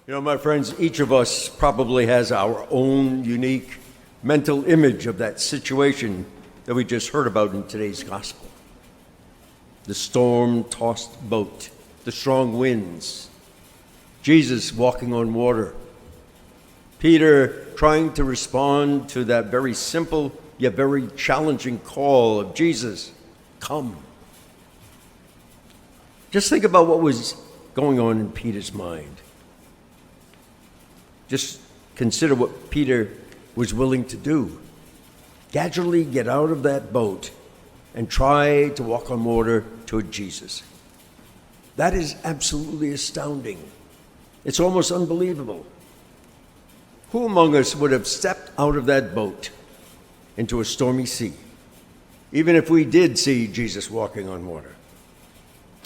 You know, my friends, each of us probably has our own unique mental image of that situation that we just heard about in today's gospel. The storm-tossed boat, the strong winds, Jesus walking on water, Peter trying to respond to that very simple yet very challenging call of Jesus, come. Just think about what was going on in Peter's mind. Just consider what Peter was willing to do. Gradually get out of that boat and try to walk on water toward Jesus. That is absolutely astounding. It's almost unbelievable. Who among us would have stepped out of that boat into a stormy sea, even if we did see Jesus walking on water?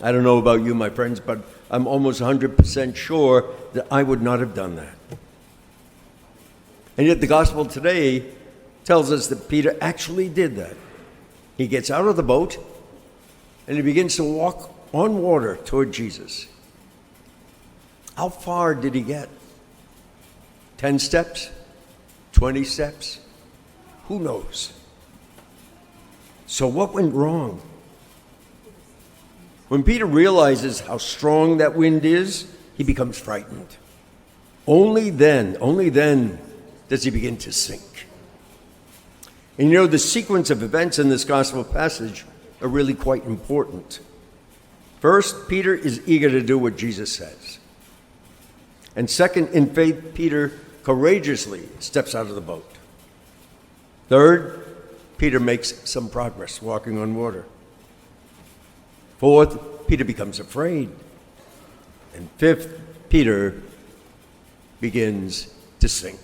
I don't know about you, my friends, but I'm almost 100% sure that I would not have done that. And yet the gospel today tells us that Peter actually did that. He gets out of the boat and he begins to walk on water toward Jesus. How far did he get? 10 steps? 20 steps? Who knows? So what went wrong? When Peter realizes how strong that wind is, he becomes frightened. Only then does he begin to sink. And you know, the sequence of events in this gospel passage are really quite important. First, Peter is eager to do what Jesus says. And second, in faith, Peter courageously steps out of the boat. Third, Peter makes some progress walking on water. Fourth, Peter becomes afraid. And fifth, Peter begins to sink.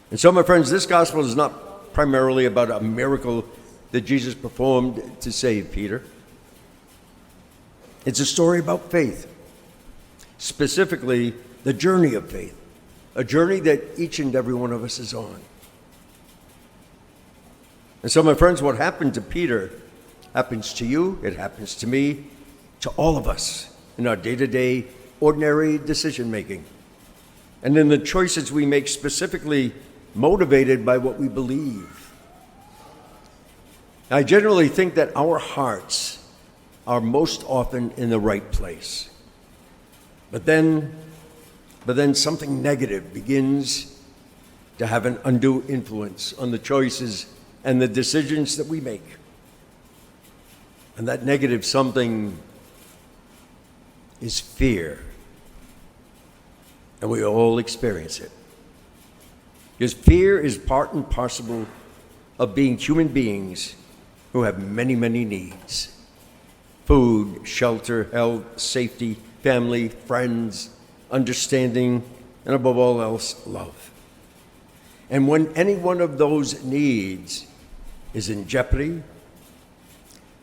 And so, my friends, this gospel is not primarily about a miracle that Jesus performed to save Peter. It's a story about faith, specifically the journey of faith, a journey that each and every one of us is on. And so, my friends, what happened to Peter happens to you, it happens to me, to all of us in our day-to-day ordinary decision-making, and in the choices we make specifically motivated by what we believe. I generally think that our hearts are most often in the right place. But then something negative begins to have an undue influence on the choices and the decisions that we make. And that negative something is fear. And we all experience it. Because fear is part and parcel of being human beings who have many, many needs. Food, shelter, health, safety, family, friends, understanding, and above all else, love. And when any one of those needs is in jeopardy,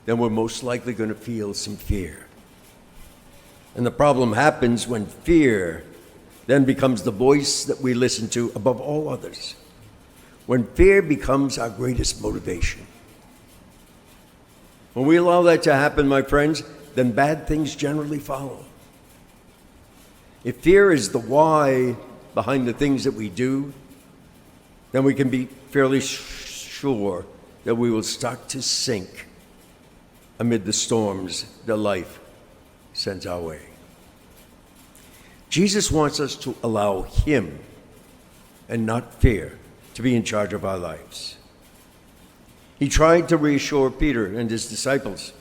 then we're most likely going to feel some fear. And the problem happens when fear then becomes the voice that we listen to above all others. When fear becomes our greatest motivation. When we allow that to happen, my friends, then bad things generally follow. If fear is the why behind the things that we do, then we can be fairly sure that we will start to sink amid the storms that life sends our way. Jesus wants us to allow him and not fear to be in charge of our lives. He tried to reassure Peter and his disciples,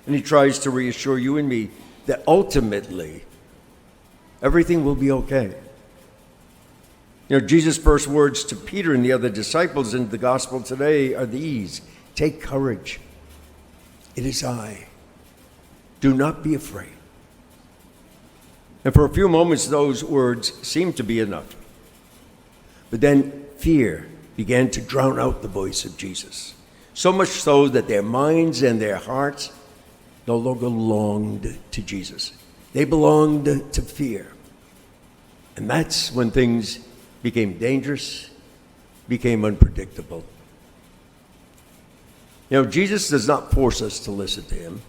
and he tries to reassure you and me that ultimately everything will be okay. You know, Jesus' first words to Peter and the other disciples in the gospel today are these: take courage. It is I. Do not be afraid. And for a few moments, those words seemed to be enough. But then fear began to drown out the voice of Jesus, so much so that their minds and their hearts no longer belonged to Jesus. They belonged to fear. And that's when things became dangerous, became unpredictable. You know, Jesus does not force us to listen to him.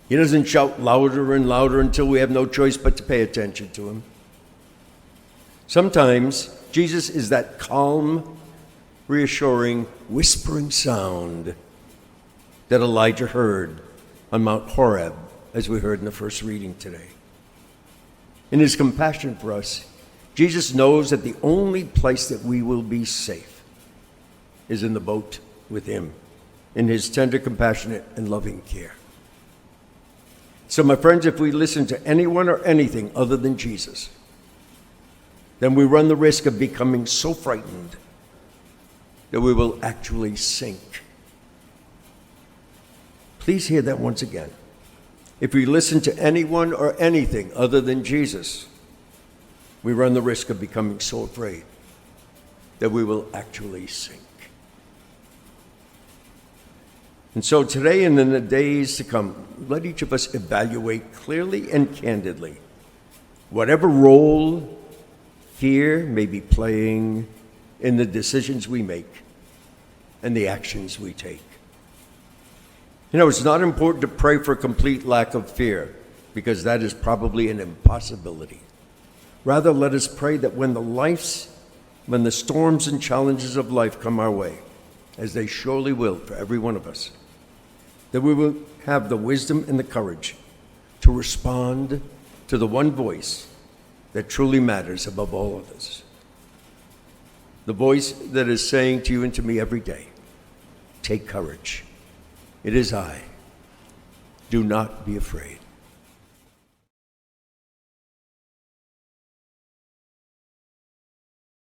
He doesn't shout louder and louder until we have no choice but to pay attention to him. Sometimes Jesus is that calm, reassuring, whispering sound that Elijah heard on Mount Horeb, as we heard in the first reading today. In his compassion for us, Jesus knows that the only place that we will be safe is in the boat with him, in his tender, compassionate, and loving care. So, my friends, if we listen to anyone or anything other than Jesus, then we run the risk of becoming so frightened that we will actually sink. Please hear that once again. If we listen to anyone or anything other than Jesus, we run the risk of becoming so afraid that we will actually sink. And so today and in the days to come, let each of us evaluate clearly and candidly whatever role fear may be playing in the decisions we make and the actions we take. You know, it's not important to pray for a complete lack of fear, because that is probably an impossibility. Rather, let us pray that when the storms and challenges of life come our way, as they surely will for every one of us, that we will have the wisdom and the courage to respond to the one voice that truly matters above all others. The voice that is saying to you and to me every day, take courage. It is I. Do not be afraid.